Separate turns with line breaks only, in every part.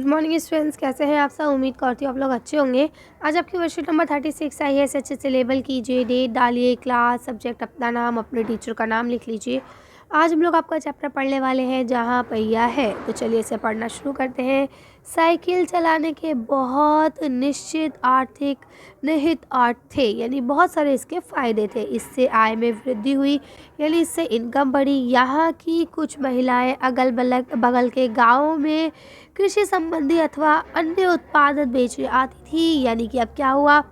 Good morning students, कैसे हैं आप सब। उम्मीद करती हूँ आप लोग अच्छे होंगे। आज आपकी वर्कशीट नंबर 36 आई है। अच्छे से लेबल कीजिए, डेट डालिए, क्लास, सब्जेक्ट, अपना नाम, अपने टीचर का नाम लिख लीजिए। आज हम लोग आपका चैप्टर पढ़ने वाले हैं जहाँ पहिया है। तो चलिए इसे पढ़ना शुरू करते हैं। साइकिल चलाने के बहुत निश्चित आर्थिक निहित अर्थ थे, यानी बहुत सारे इसके फ़ायदे थे। इससे आय में वृद्धि हुई, यानी इससे इनकम बढ़ी। यहाँ की कुछ महिलाएं अगल बगल के गाँवों में कृषि संबंधी अथवा अन्य उत्पाद बेचने आती थी। यानी कि अब क्या हुआ,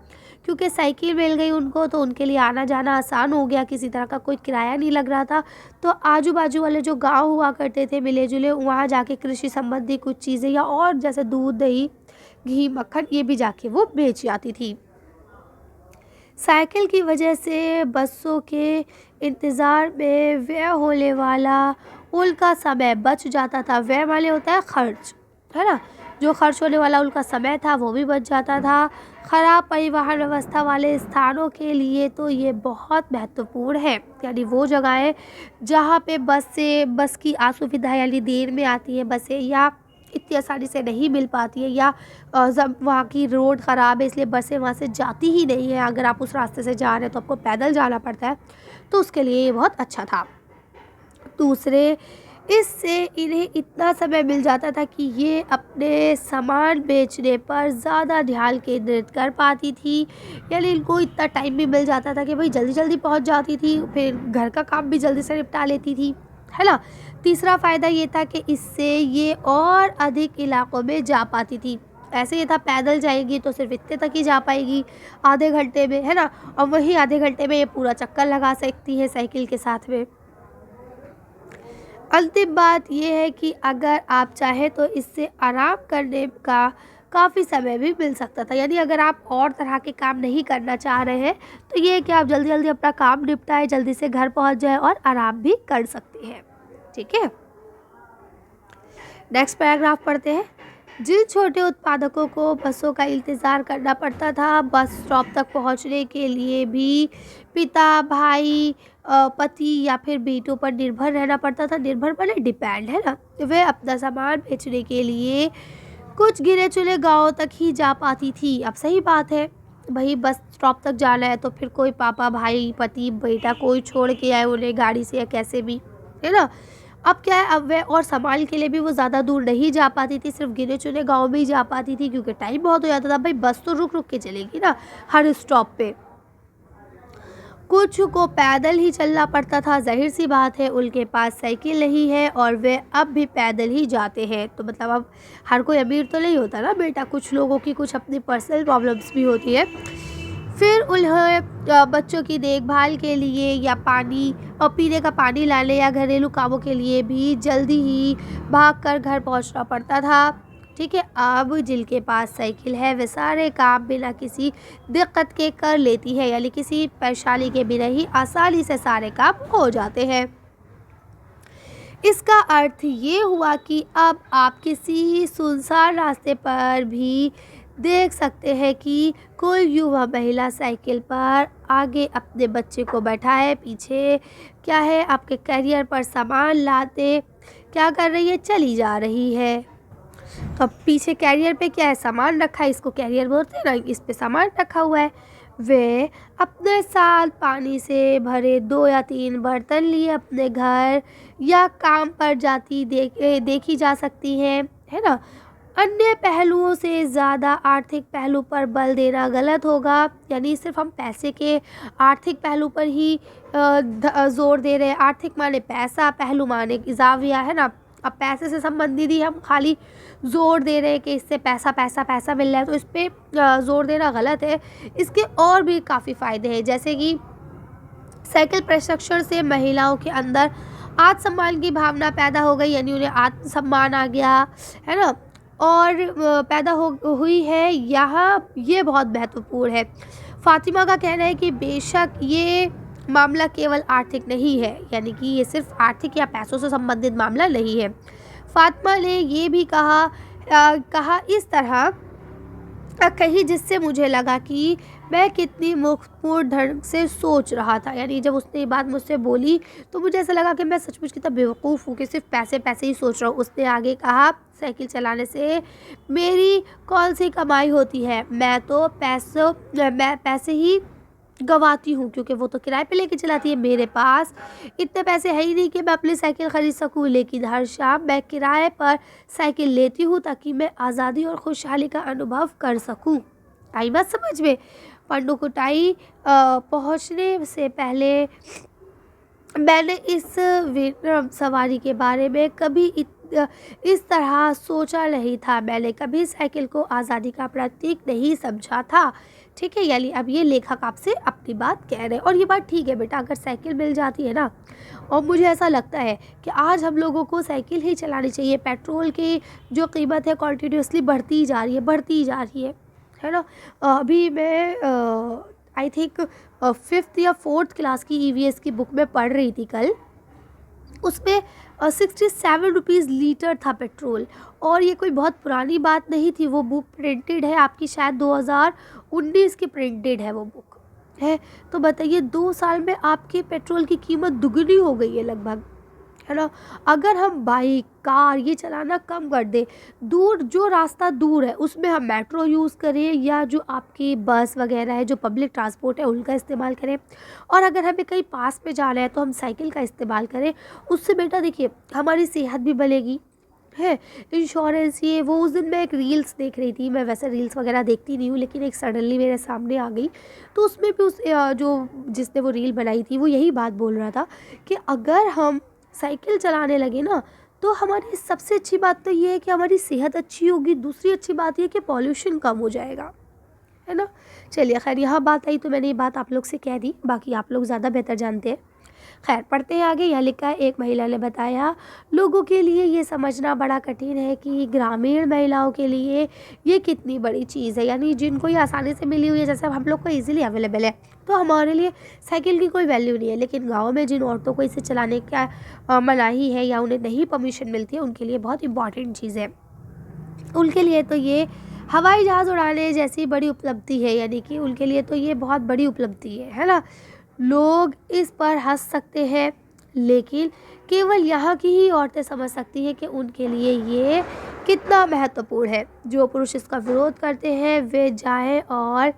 क्योंकि साइकिल मिल गई उनको, तो उनके लिए आना जाना आसान हो गया, किसी तरह का कोई किराया नहीं लग रहा था। तो आजू बाजू वाले जो गांव हुआ करते थे मिले जुले, वहाँ जाके कृषि संबंधी कुछ चीज़ें या और जैसे दूध, दही, घी, मक्खन, ये भी जाके वो बेच आती थी। साइकिल की वजह से बसों के इंतज़ार में व्यय होने वाला उनका समय बच जाता था। व्यय वाले होता है खर्च, है ना। जो खर्च होने वाला उनका समय था वो भी बच जाता था। ख़राब परिवहन व्यवस्था वाले स्थानों के लिए तो ये बहुत महत्वपूर्ण है, यानी वो जगहें जहाँ पे बस की असुविधा, यानी देर में आती है बसें या इतनी आसानी से नहीं मिल पाती है, या जब वहाँ की रोड ख़राब है इसलिए बसें वहाँ से जाती ही नहीं है। अगर आप उस रास्ते से जा रहे हैं तो आपको पैदल जाना पड़ता है, तो उसके लिए ये बहुत अच्छा था। दूसरे, इससे इन्हें इतना समय मिल जाता था कि ये अपने सामान बेचने पर ज़्यादा ध्यान केंद्रित कर पाती थी। यानी इनको इतना टाइम भी मिल जाता था कि भाई जल्दी जल्दी पहुंच जाती थी, फिर घर का काम भी जल्दी से निपटा लेती थी, है ना। तीसरा फ़ायदा ये था कि इससे ये और अधिक इलाकों में जा पाती थी। ऐसे ये था, पैदल जाएगी तो सिर्फ इतने तक ही जा पाएगी आधे घंटे में, है ना। और वही आधे घंटे में ये पूरा चक्कर लगा सकती है साइकिल के साथ में। अंतिम बात यह है कि अगर आप चाहें तो इससे आराम करने का काफ़ी समय भी मिल सकता था। यानी अगर आप और तरह के काम नहीं करना चाह रहे हैं तो ये है कि आप जल्दी जल्दी अपना काम निपटाएं, जल्दी से घर पहुंच जाएं और आराम भी कर सकते हैं। ठीक है, नेक्स्ट पैराग्राफ पढ़ते हैं। जिन छोटे उत्पादकों को बसों का इंतज़ार करना पड़ता था, बस स्टॉप तक पहुंचने के लिए भी पिता, भाई, पति या फिर बेटों पर निर्भर रहना पड़ता था। निर्भर माने डिपेंड, है ना। वे अपना सामान बेचने के लिए कुछ गिने चुने गाँवों तक ही जा पाती थी। अब सही बात है, भाई बस स्टॉप तक जाना है तो फिर कोई पापा, भाई, पति, बेटा कोई छोड़ के आए उन्हें गाड़ी से या कैसे भी, है ना। अब क्या है, अब वे और सामान के लिए भी वो ज़्यादा दूर नहीं जा पाती थी, सिर्फ गिने चुने गाँव में ही जा पाती थी, क्योंकि टाइम बहुत हो जाता था। भाई बस तो रुक रुक के चलेगी ना हर स्टॉप पे। कुछ को पैदल ही चलना पड़ता था। जाहिर सी बात है, उनके पास साइकिल नहीं है और वे अब भी पैदल ही जाते हैं। तो मतलब अब हर कोई अमीर तो नहीं होता ना बेटा, कुछ लोगों की कुछ अपनी पर्सनल प्रॉब्लम्स भी होती है। फिर उन्हें बच्चों की देखभाल के लिए या पानी और पीने का पानी लाने या घरेलू कामों के लिए भी जल्दी ही भागकर घर पहुंचना पड़ता था। ठीक है, अब जिनके पास साइकिल है वे सारे काम बिना किसी दिक्कत के कर लेती है, यानी किसी परेशानी के बिना ही आसानी से सारे काम हो जाते हैं। इसका अर्थ ये हुआ कि अब आप किसी सुनसान रास्ते पर भी देख सकते हैं कि कोई युवा महिला साइकिल पर आगे अपने बच्चे को बैठाए, पीछे क्या है आपके कैरियर पर सामान लाते क्या कर रही है, चली जा रही है। तो अब पीछे कैरियर पे क्या है, सामान रखा है, इसको कैरियर बोलते हैं ना, इस पे सामान रखा हुआ है। वे अपने साथ पानी से भरे 2 या 3 बर्तन लिए अपने घर या काम पर जाती देखी जा सकती हैं, है ना। अन्य पहलुओं से ज़्यादा आर्थिक पहलू पर बल देना गलत होगा। यानी सिर्फ हम पैसे के आर्थिक पहलू पर ही जोर दे रहे हैं। आर्थिक माने पैसा, पहलू माने जाविया, है ना। अब पैसे से संबंधित ही हम खाली ज़ोर दे रहे हैं कि इससे पैसा पैसा पैसा मिल रहा है, तो इस पर ज़ोर देना गलत है। इसके और भी काफ़ी फ़ायदे हैं, जैसे कि साइकिल प्रशिक्षण से महिलाओं के अंदर आत्मसम्मान की भावना पैदा हो गई, यानी उन्हें आत्मसम्मान आ गया, है ना। और पैदा हुई है यहाँ, ये बहुत महत्वपूर्ण है। फातिमा का कहना है कि बेशक ये मामला केवल आर्थिक नहीं है, यानी कि ये सिर्फ आर्थिक या पैसों से संबंधित मामला नहीं है। फातिमा ने ये भी कहा इस तरह कही, जिससे मुझे लगा कि मैं कितनी मुखपूर्ण ढंग से सोच रहा था। यानी जब उसने ये बात मुझसे बोली तो मुझे ऐसा लगा कि मैं सचमुच कितना बेवकूफ़ हूँ कि सिर्फ पैसे पैसे ही सोच रहा हूँ। उसने आगे कहा, साइकिल चलाने से मेरी कौन सी कमाई होती है, मैं पैसे ही गंवाती हूँ, क्योंकि वो तो किराए पे लेके चलाती है। मेरे पास इतने पैसे है ही नहीं कि मैं अपनी साइकिल ख़रीद सकूँ, लेकिन हर शाम मैं किराए पर साइकिल लेती हूँ ताकि मैं आज़ादी और खुशहाली का अनुभव कर सकूँ। आई बात समझ में? पंडुकुटाई पहुँचने से पहले मैंने इस विक्रम सवारी के बारे में कभी इस तरह सोचा नहीं था। मैंने कभी साइकिल को आज़ादी का प्रतीक नहीं समझा था। ठीक है, यानी अब ये लेखक आपसे अपनी बात कह रहे हैं, और ये बात ठीक है बेटा। अगर साइकिल मिल जाती है ना, और मुझे ऐसा लगता है कि आज हम लोगों को साइकिल ही चलानी चाहिए। पेट्रोल की जो कीमत है कंटिन्यूसली बढ़ती ही जा रही है, बढ़ती ही जा रही है ना। अभी मैं आई थिंक 5th या 4th क्लास की ईवीएस की बुक में पढ़ रही थी कल। उसमें 67 रुपीज़ लीटर था पेट्रोल, और ये कोई बहुत पुरानी बात नहीं थी। वो बुक प्रिंटेड है आपकी, शायद 2019 की प्रिंटेड है वो बुक है। तो बताइए 2 साल में आपके पेट्रोल की कीमत दुगनी हो गई है लगभग, है ना। अगर हम बाइक, कार ये चलाना कम कर दें, जो रास्ता दूर है उसमें हम मेट्रो यूज़ करें, या जो आपकी बस वगैरह है, जो पब्लिक ट्रांसपोर्ट है उनका इस्तेमाल करें, और अगर हमें कहीं पास में जाना है तो हम साइकिल का इस्तेमाल करें। उससे बेटा देखिए हमारी सेहत भी बनेगी, है। इंश्योरेंस ये वो, उस दिन मैं एक रील्स देख रही थी। मैं वैसे रील्स वगैरह देखती नहीं हूँ, लेकिन एक सडनली मेरे सामने आ गई। तो उसमें भी जो जिसने वो रील बनाई थी वो यही बात बोल रहा था कि अगर हम साइकिल चलाने लगे ना, तो हमारी सबसे अच्छी बात तो ये है कि हमारी सेहत अच्छी होगी। दूसरी अच्छी बात ये कि पॉल्यूशन कम हो जाएगा, है ना। चलिए खैर, यहाँ बात आई तो मैंने ये बात आप लोग से कह दी, बाकी आप लोग ज़्यादा बेहतर जानते हैं। खैर पढ़ते हैं आगे। यहाँ लिखा है, एक महिला ने बताया, लोगों के लिए ये समझना बड़ा कठिन है कि ग्रामीण महिलाओं के लिए ये कितनी बड़ी चीज़ है। यानी जिनको ये आसानी से मिली हुई है, जैसे हम लोग को इजीली अवेलेबल है, तो हमारे लिए साइकिल की कोई वैल्यू नहीं है। लेकिन गाँव में जिन औरतों को इसे चलाने का मनाही है या उन्हें नहीं परमिशन मिलती है, उनके लिए बहुत इंपॉर्टेंट चीज़ है। उनके लिए तो ये हवाई जहाज़ उड़ाने जैसी बड़ी उपलब्धि है, यानी कि उनके लिए तो ये बहुत बड़ी उपलब्धि है ना। लोग इस पर हंस सकते हैं, लेकिन केवल यहाँ की ही औरतें समझ सकती हैं कि उनके लिए ये कितना महत्वपूर्ण है। जो पुरुष इसका विरोध करते हैं वे जाएं और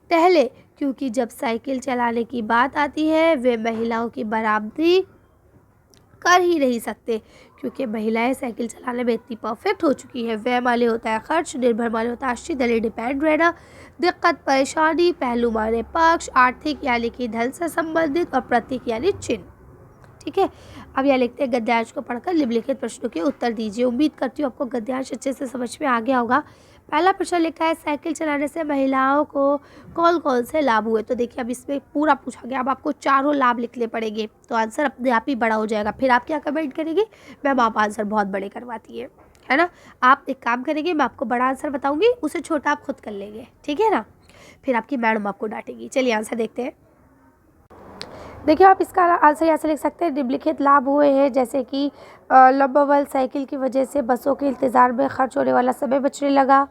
टहले, क्योंकि जब साइकिल चलाने की बात आती है वे महिलाओं की बराबरी कर ही नहीं सकते, क्योंकि महिलाएं साइकिल चलाने में इतनी परफेक्ट हो चुकी है। वह माने होता है खर्च, निर्भर माने होता है आश्रित दले डिपेंड रहना, दिक्कत परेशानी, पहलू माने पक्ष, आर्थिक यानी कि धन से संबंधित, और प्रतीक यानी चिन्ह। ठीक है, अब यह लिखते हैं, गद्यांश को पढ़कर निम्नलिखित प्रश्नों के उत्तर दीजिए। उम्मीद करती हूँ आपको गद्यांश अच्छे से समझ में आ गया होगा। पहला प्रश्न लिखा है, साइकिल चलाने से महिलाओं को कौन कौन से लाभ हुए। तो देखिए अब इसमें पूरा पूछा गया, अब आपको चारों लाभ लिखने पड़ेंगे, तो आंसर अपने आप ही बड़ा हो जाएगा। फिर आप क्या कमेंट करेंगे, मैम आप आंसर बहुत बड़े करवाती है ना। आप एक काम करेंगे, मैं आपको बड़ा आंसर बताऊंगी, उसे छोटा आप खुद कर लेंगे, ठीक है ना। फिर आपकी मैडम आपको डांटेगी। चलिए आंसर देखते हैं। देखिए आप इसका आंसर यहाँ से लिख सकते हैं, निम्नलिखित लाभ हुए हैं, जैसे कि लंबावल साइकिल की वजह से बसों के इंतज़ार में खर्च होने वाला समय बचने लगा।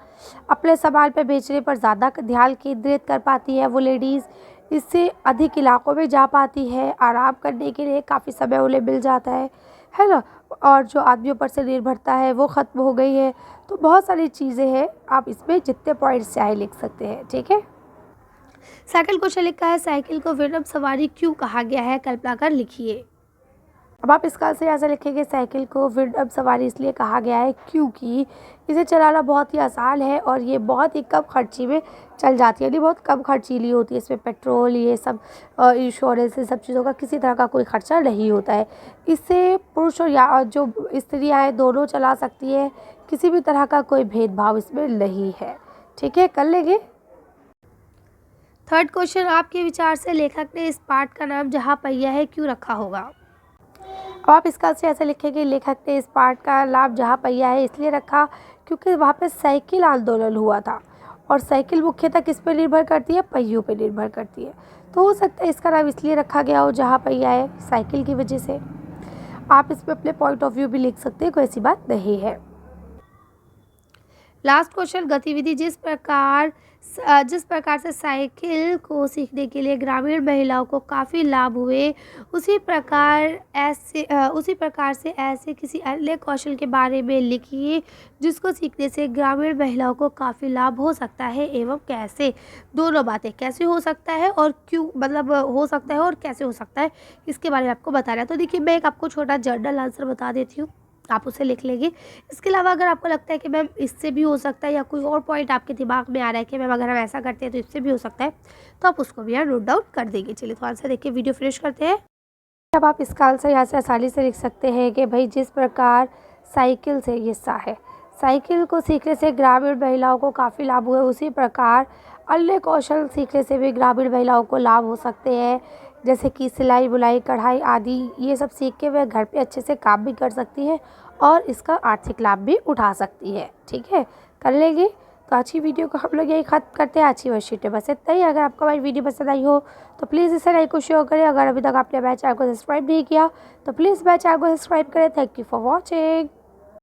अपने सामान पे बेचने पर ज़्यादा ध्यान केंद्रित कर पाती है वो लेडीज़, इससे अधिक इलाकों में जा पाती है। आराम करने के लिए काफ़ी समय उन्हें मिल जाता है ना। और जो आदमियों पर से निर्भरता है वो ख़त्म हो गई है। तो बहुत सारी चीज़ें हैं, आप इसमें जितने पॉइंट्स चाहे लिख सकते हैं, ठीक है। साइकिल क्वेश्चन लिखा है, साइकिल को विनम्र सवारी क्यों कहा गया है, कल्पना कर लिखिए। अब आप इसका आंसर ऐसा लिखेंगे, साइकिल को विनम्र सवारी इसलिए कहा गया है क्योंकि इसे चलाना बहुत ही आसान है और ये बहुत ही कम खर्ची में चल जाती है, यानी बहुत कम खर्चीली होती है। इसमें पेट्रोल ये सब इंश्योरेंस ये सब चीज़ों का किसी तरह का कोई खर्चा नहीं होता है। इससे पुरुष और या जो स्त्रियाँ हैं दोनों चला सकती है, किसी भी तरह का कोई भेदभाव इसमें नहीं है, ठीक है। कर लेंगे। थर्ड क्वेश्चन, आपके विचार से लेखक ने इस पार्ट का नाम जहाँ पहिया है क्यों रखा होगा। अब आप इसका आंसर ऐसे लिखेंगे, लेखक ने इस पार्ट का नाम जहाँ पहिया है इसलिए रखा क्योंकि वहाँ पे साइकिल आंदोलन हुआ था, और साइकिल मुख्यतः किस पे निर्भर करती है, पहियों पे निर्भर करती है। तो हो सकता है इसका नाम इसलिए रखा गया हो जहाँ पहिया है, साइकिल की वजह से। आप इसमें अपने पॉइंट ऑफ व्यू भी लिख सकते हैं, कोई ऐसी बात नहीं है। लास्ट क्वेश्चन, गतिविधि जिस प्रकार से साइकिल को सीखने के लिए ग्रामीण महिलाओं को काफ़ी लाभ हुए, उसी प्रकार से ऐसे किसी अन्य कौशल के बारे में लिखिए जिसको सीखने से ग्रामीण महिलाओं को काफ़ी लाभ हो सकता है एवं कैसे। दोनों बातें, कैसे हो सकता है और क्यों, मतलब हो सकता है और कैसे हो सकता है, इसके बारे में आपको बताना है। तो देखिए, मैं एक आपको छोटा जर्नल आंसर बता देती हूँ, आप उसे लिख लेंगे। इसके अलावा अगर आपको लगता है कि मैम इससे भी हो सकता है, या कोई और पॉइंट आपके दिमाग में आ रहा है कि मैम अगर हम ऐसा करते हैं तो इससे भी हो सकता है, तो आप उसको भी यहाँ नोट डाउन कर देंगे। चलिए, तो आंसर देखिए, वीडियो फिनिश करते हैं। अब आप इसका आंसर यहाँ से आसानी से लिख सकते हैं कि भाई जिस प्रकार साइकिल से, ये सा है, साइकिल को सीखने से ग्रामीण महिलाओं को काफ़ी लाभ हुए, उसी प्रकार अन्य कौशल सीखने से भी ग्रामीण महिलाओं को लाभ हो सकते हैं, जैसे कि सिलाई बुनाई कढ़ाई आदि। ये सब सीख के वह घर पे अच्छे से काम भी कर सकती है और इसका आर्थिक लाभ भी उठा सकती है। ठीक है, कर लेंगे। तो आज की वीडियो को हम लोग यही खत्म करते हैं। आज की वर्कशीट में बस इतना ही। अगर आपको हमारी वीडियो पसंद आई हो तो प्लीज़ इसे लाइक और शेयर करें। अगर अभी तक आपने हमारे चैनल को सब्सक्राइब नहीं किया तो प्लीज़ हमारे चैनल को सब्सक्राइब करें। Thank you for watching.